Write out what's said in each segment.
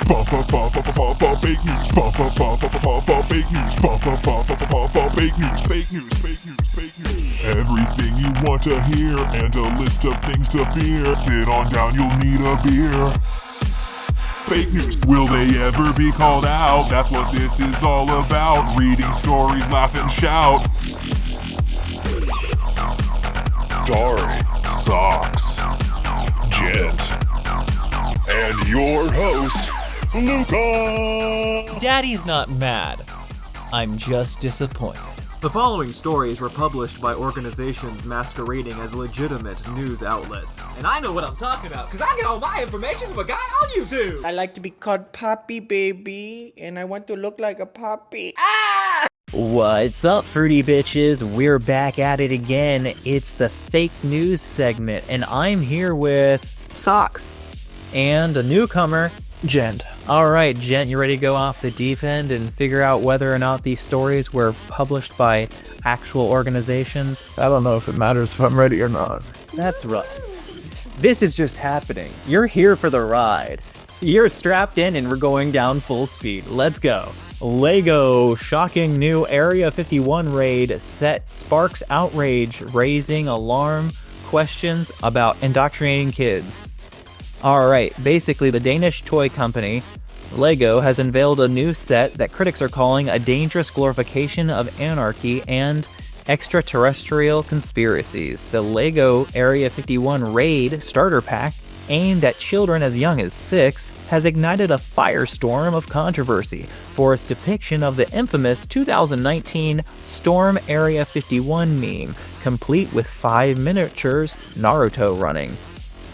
Fake news. Fake news. Everything you want to hear and a list of things to fear. Sit on down, you'll need a beer. Fake news. Will they ever be called out? That's what this is all about. Reading stories, laugh and shout. Starring Socks, Gent, and your host, Luka! Daddy's not mad. I'm just disappointed. The following stories were published by organizations masquerading as legitimate news outlets. And I know what I'm talking about, because I get all my information from a guy on YouTube! I like to be called Poppy Baby, and I want to look like a puppy. What's up, fruity bitches? We're back at it again. It's the fake news segment, and I'm here with Socks. and a newcomer, Gent. Alright, Gent, you ready to go off the deep end and figure out whether or not these stories were published by actual organizations? I don't know if it matters if I'm ready or not. That's right. This is just happening. You're here for the ride. You're strapped in and we're going down full speed. Let's go. LEGO shocking new Area 51 raid set sparks outrage, raising alarm questions about indoctrinating kids. Alright, basically the Danish toy company LEGO has unveiled a new set that critics are calling a dangerous glorification of anarchy and extraterrestrial conspiracies. The LEGO Area 51 Raid starter pack, aimed at children as young as 6, has ignited a firestorm of controversy for its depiction of the infamous 2019 Storm Area 51 meme, complete with 5 miniatures Naruto running,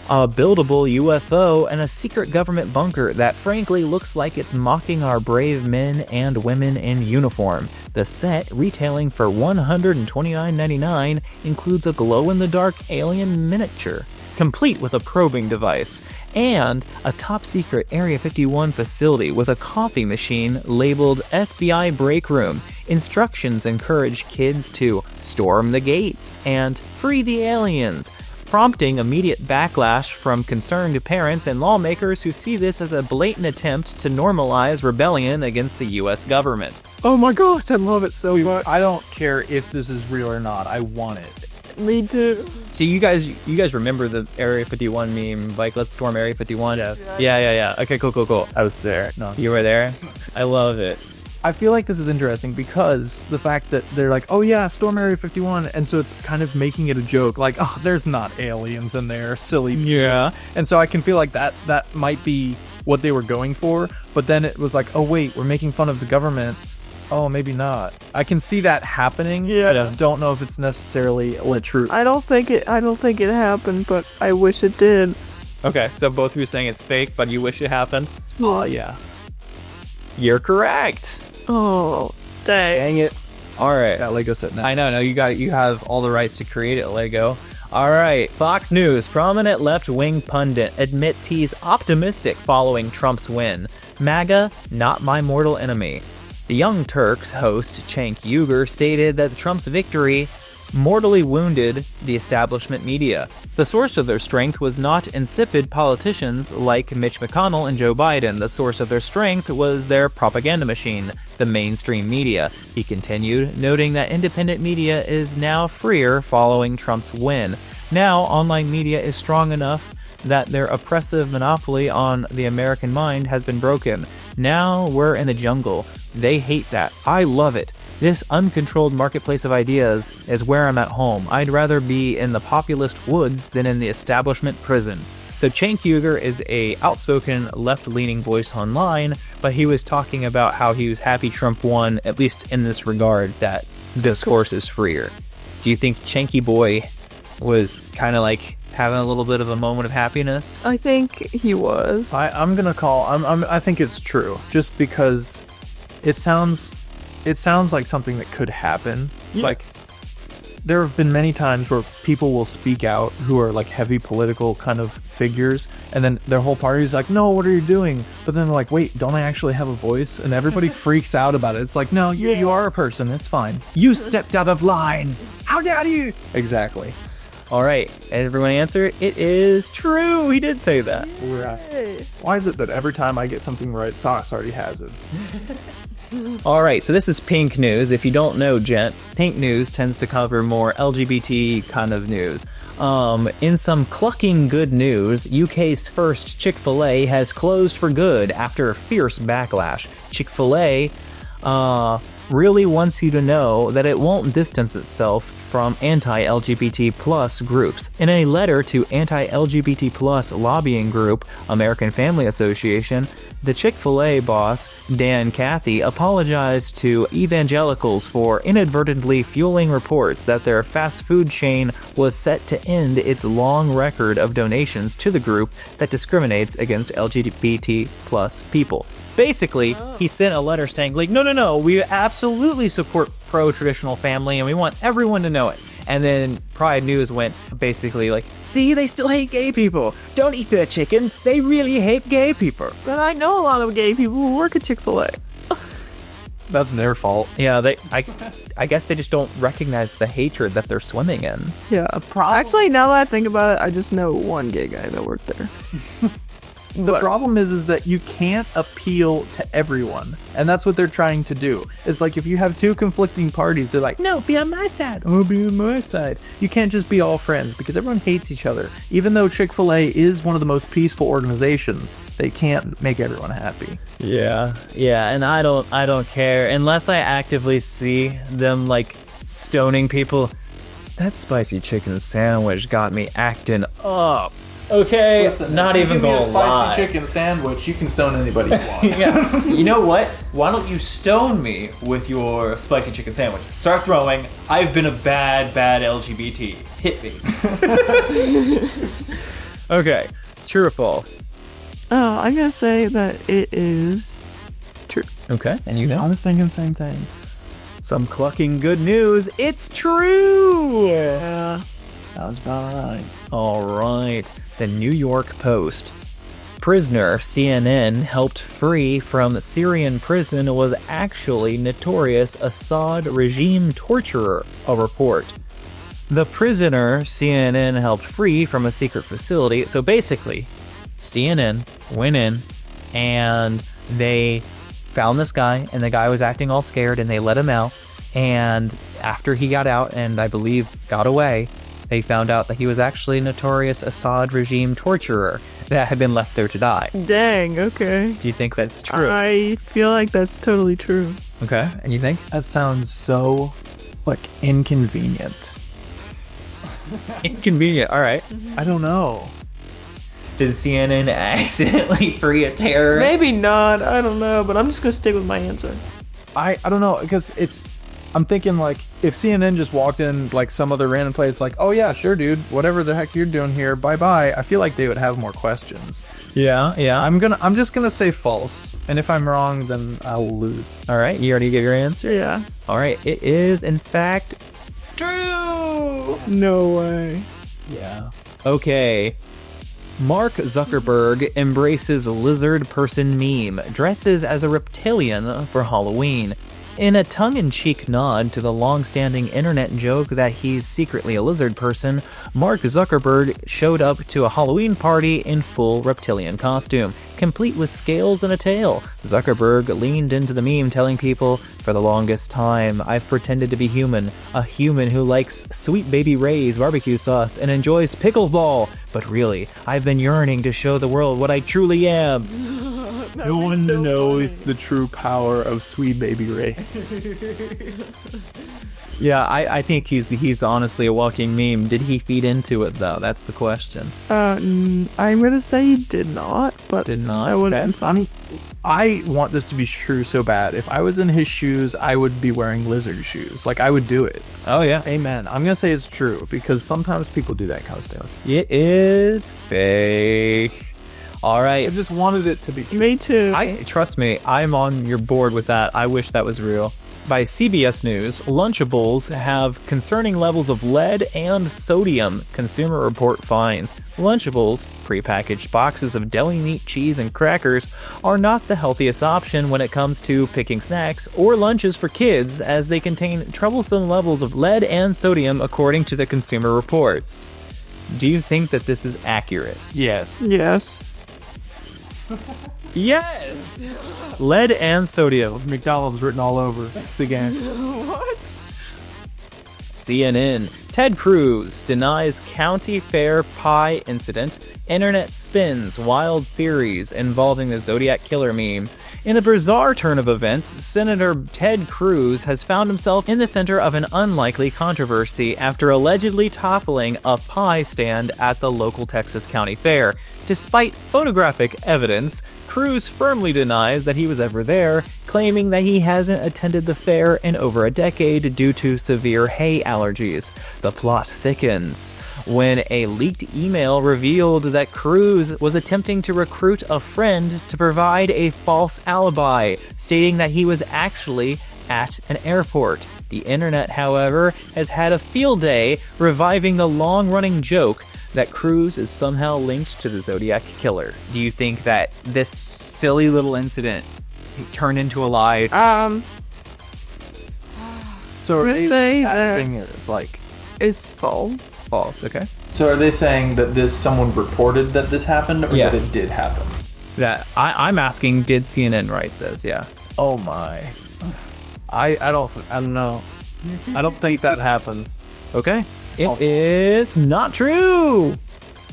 a buildable UFO, and a secret government bunker that frankly looks like it's mocking our brave men and women in uniform. The set, retailing for $129.99, includes a glow-in-the-dark alien miniature, complete with a probing device, and a top-secret Area 51 facility with a coffee machine labeled FBI Break Room. Instructions encourage kids to storm the gates and free the aliens, prompting immediate backlash from concerned parents and lawmakers who see this as a blatant attempt to normalize rebellion against the US government. Oh my gosh, I love it so much. I don't care if this is real or not. I want it. Me too. So you guys remember the Area 51 meme, like, let's storm Area 51? Yeah. Okay, cool. I was there. No. You were there? I love it. I feel like this is interesting because the fact that they're like, oh yeah, storm Area 51, and so it's kind of making it a joke, like, oh, there's not aliens in there, silly. Yeah. And so I can feel like that might be what they were going for, but then it was like, oh wait, we're making fun of the government. Oh, maybe not. I can see that happening. Yeah. I don't know if it's necessarily true. I don't think it happened, but I wish it did. Okay, so both of you saying it's fake, but you wish it happened? Oh yeah. You're correct. Oh, dang it. All right. That Lego set now. I know. No, you have all the rights to create it, Lego. All right. Fox News. Prominent left-wing pundit admits he's optimistic following Trump's win. MAGA, not my mortal enemy. The Young Turks host Cenk Uygur stated that Trump's victory mortally wounded the establishment media. The source of their strength was not insipid politicians like Mitch McConnell and Joe Biden. The source of their strength was their propaganda machine, the mainstream media. He continued, noting that independent media is now freer following Trump's win. Now, online media is strong enough that their oppressive monopoly on the American mind has been broken. Now we're in the jungle. They hate that. I love it. This uncontrolled marketplace of ideas is where I'm at home. I'd rather be in the populist woods than in the establishment prison. So Cenk Uygur is a outspoken left-leaning voice online, but he was talking about how he was happy Trump won, at least in this regard, that discourse is freer. Do you think Cenky Boy was kind of like having a little bit of a moment of happiness? I think he was. I think it's true, just because it sounds like something that could happen. Yeah. Like, there have been many times where people will speak out who are like heavy political kind of figures, and then their whole party is like, no, what are you doing? But then they're like, wait, don't I actually have a voice? And everybody freaks out about it. It's like, no, you are a person, it's fine. You stepped out of line. How dare you? Exactly. All right, everyone answer. It is true. He did say that. Why is it that every time I get something right, Socks already has it? All right, so this is Pink News. If you don't know, Gent, Pink News tends to cover more LGBT kind of news. In some clucking good news, UK's first Chick-fil-A has closed for good after a fierce backlash. Chick-fil-A really wants you to know that it won't distance itself from anti-LGBT plus groups. In a letter to anti-LGBT plus lobbying group American Family Association, the Chick-fil-A boss, Dan Cathy, apologized to evangelicals for inadvertently fueling reports that their fast food chain was set to end its long record of donations to the group that discriminates against LGBT plus people. Basically, he sent a letter saying, like, no, we absolutely support pro-traditional family and we want everyone to know it. And then Pride News went basically like, see, they still hate gay people. Don't eat their chicken. They really hate gay people. But I know a lot of gay people who work at Chick-fil-A. That's their fault. Yeah, I guess they just don't recognize the hatred that they're swimming in. Yeah, actually, now that I think about it, I just know one gay guy that worked there. The problem is that you can't appeal to everyone, and that's what they're trying to do. It's like if you have two conflicting parties, they're like, no, be on my side, or be on my side. You can't just be all friends because everyone hates each other. Even though Chick-fil-A is one of the most peaceful organizations, they can't make everyone happy. Yeah, and I don't care unless I actively see them like stoning people. That spicy chicken sandwich got me acting up. Okay, Listen, not if you even give me a gonna spicy lie. chicken sandwich, you can stone anybody you want. Yeah. You know what? Why don't you stone me with your spicy chicken sandwich? Start throwing. I've been a bad LGBT. Hit me. Okay. True or false? Oh, I'm gonna say that it is true. Okay. And you I know? was thinking the same thing. Some clucking good news. It's true. Yeah. Sounds about right. All right. The New York Post. Prisoner CNN helped free from Syrian prison was actually notorious Assad regime torturer, a report. The prisoner CNN helped free from a secret facility. So basically, CNN went in and they found this guy, and the guy was acting all scared, and they let him out. And after he got out, and I believe got away, they found out that he was actually a notorious Assad regime torturer that had been left there to die. Dang, okay. Do you think that's true? I feel like that's totally true. Okay, and you think? That sounds so, like, inconvenient. Inconvenient, all right. I don't know. Did CNN accidentally free a terrorist? Maybe not, I don't know, but I'm just gonna stick with my answer. I don't know, because I'm thinking, like, if CNN just walked in, like, some other random place, like, oh yeah, sure, dude, whatever the heck you're doing here, bye-bye, I feel like they would have more questions. Yeah. I'm just gonna say false, and if I'm wrong, then I'll lose. All right, you already gave your answer? Yeah. All right, it is, in fact, true! No way. Yeah. Okay. Mark Zuckerberg embraces lizard person meme, dresses as a reptilian for Halloween. In a tongue-in-cheek nod to the long-standing internet joke that he's secretly a lizard person, Mark Zuckerberg showed up to a Halloween party in full reptilian costume, complete with scales and a tail. Zuckerberg leaned into the meme, telling people, "For the longest time, I've pretended to be human, a human who likes Sweet Baby Ray's barbecue sauce and enjoys pickleball. But really, I've been yearning to show the world what I truly am." No one knows the true power of Sweet Baby Ray. Yeah, I think he's honestly a walking meme. Did he feed into it, though? That's the question. I'm gonna say he did not, but Did not? that would Okay. have been funny. I want this to be true so bad. If I was in his shoes, I would be wearing lizard shoes. Like, I would do it. Oh, yeah. Amen. I'm gonna say it's true, because sometimes people do that kind of stuff. It is fake. All right. I just wanted it to be true. Me too. Trust me, I'm on your board with that. I wish that was real. By CBS News, Lunchables have concerning levels of lead and sodium, Consumer Report finds. Lunchables, prepackaged boxes of deli meat, cheese, and crackers, are not the healthiest option when it comes to picking snacks or lunches for kids, as they contain troublesome levels of lead and sodium, according to the Consumer Reports. Do you think that this is accurate? Yes. Yes. Yes! Lead and sodium. McDonald's written all over. Thanks again. What? CNN. Ted Cruz denies county fair pie incident. Internet spins wild theories involving the Zodiac Killer meme. In a bizarre turn of events, Senator Ted Cruz has found himself in the center of an unlikely controversy after allegedly toppling a pie stand at the local Texas County Fair. Despite photographic evidence, Cruz firmly denies that he was ever there, claiming that he hasn't attended the fair in over a decade due to severe hay allergies. The plot thickens when a leaked email revealed that Cruz was attempting to recruit a friend to provide a false alibi, stating that he was actually at an airport. The internet, however, has had a field day reviving the long-running joke that Cruz is somehow linked to the Zodiac Killer. Do you think that this silly little incident turned into a lie? So I'm gonna say that thing is like it's false. False, okay. So are they saying that someone reported that this happened, or Yeah. that it did happen? That I'm asking, did CNN write this? Yeah. Oh my. I don't know. I don't think that happened. Okay. It is not true.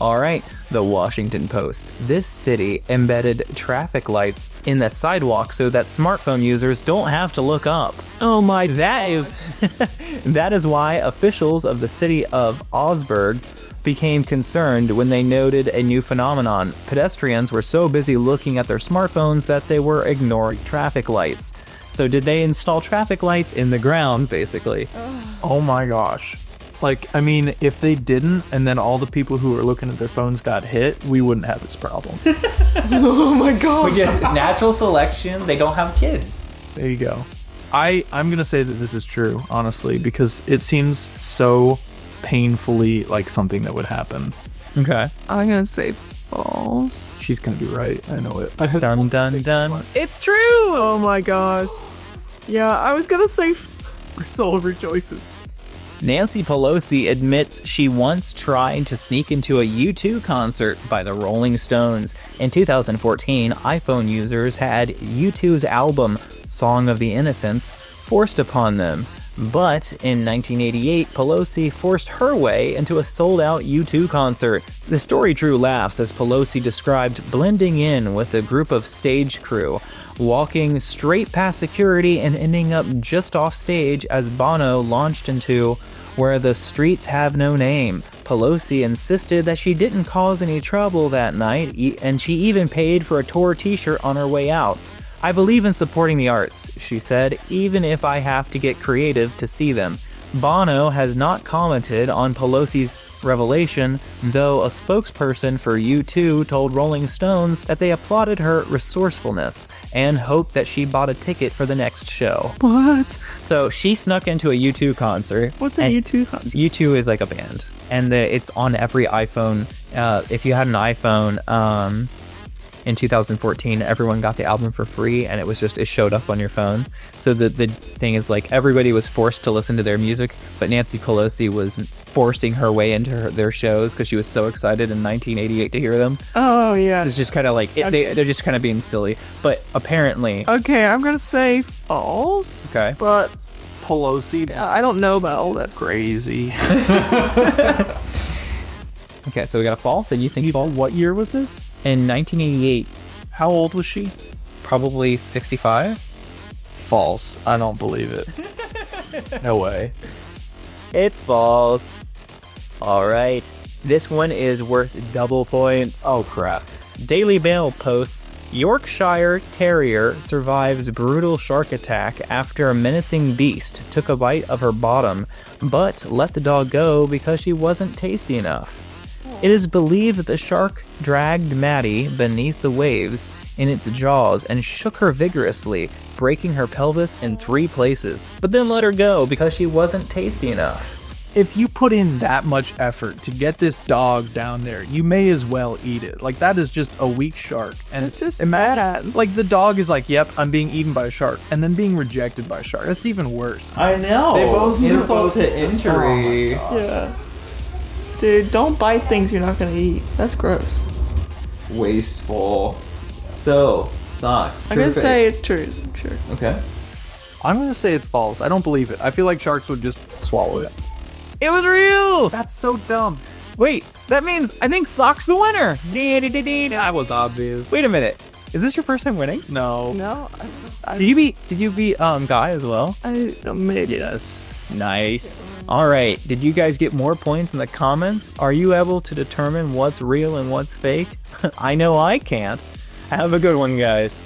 All right. The Washington Post. This city embedded traffic lights in the sidewalk so that smartphone users don't have to look up. Oh my. That is why officials of the city of Augsburg became concerned when they noted a new phenomenon. Pedestrians were so busy looking at their smartphones that they were ignoring traffic lights. So did they install traffic lights in the ground, basically? Oh my gosh. Like, I mean, if they didn't, and then all the people who were looking at their phones got hit, we wouldn't have this problem. Oh my god. Just natural selection. They don't have kids. There you go. I'm gonna say that this is true, honestly, because it seems so painfully like something that would happen. Okay. I'm gonna say false. She's gonna be right. I know it. Dun dun dun. It's true. Oh my gosh. Yeah, I was gonna say Her soul rejoices. Nancy Pelosi admits she once tried to sneak into a U2 concert by the Rolling Stones. In 2014, iPhone users had U2's album, Song of the Innocents, forced upon them. But in 1988, Pelosi forced her way into a sold-out U2 concert. The story drew laughs as Pelosi described blending in with a group of stage crew, walking straight past security and ending up just off stage as Bono launched into Where the Streets Have No Name. Pelosi insisted that she didn't cause any trouble that night, and she even paid for a tour t-shirt on her way out. I believe in supporting the arts, she said, even if I have to get creative to see them. Bono has not commented on Pelosi's revelation, though a spokesperson for U2 told Rolling Stones that they applauded her resourcefulness and hoped that she bought a ticket for the next show. what? So she snuck into a U2 concert. What's a and U2 concert? U2 is like a band, and it's on every iPhone. If you had an iPhone, in 2014, everyone got the album for free, and it showed up on your phone. So the thing is, like, everybody was forced to listen to their music, but Nancy Pelosi was forcing her way into their shows because she was so excited in 1988 to hear them. Oh yeah. It's just kind of like they're just kind of being silly. But apparently, Okay, I'm gonna say false. okay. But Pelosi, I don't know about all that. crazy. Okay, so we got a false, and you think false? What year was this? In 1988, How old was she? probably 65. False. I don't believe it. No way. It's false. All right. This one is worth double points. Oh crap. Daily Mail posts, Yorkshire Terrier survives brutal shark attack after a menacing beast took a bite of her bottom, but let the dog go because she wasn't tasty enough. It is believed that the shark dragged Maddie beneath the waves in its jaws and shook her vigorously, breaking her pelvis in 3 places, but then let her go because she wasn't tasty enough. If you put in that much effort to get this dog down there, you may as well eat it. Like, that is just a weak shark. And It's just sad. Like, the dog is like, yep, I'm being eaten by a shark, and then being rejected by a shark. That's even worse. I know. They both insult to injury. Yeah. Dude, don't buy things you're not gonna eat. That's gross. Wasteful. So, socks. I'm True or gonna fake? say it's true. Sure. Okay. I'm gonna say it's false. I don't believe it. I feel like sharks would just swallow it. It was real! That's so dumb. Wait, that means I think Sock's the winner. That was obvious. Wait a minute. Is this your first time winning? No. No, Did you beat Guy as well? maybe. Yes. Nice. All right. Did you guys get more points in the comments? Are you able to determine what's real and what's fake? I know I can't. Have a good one, guys.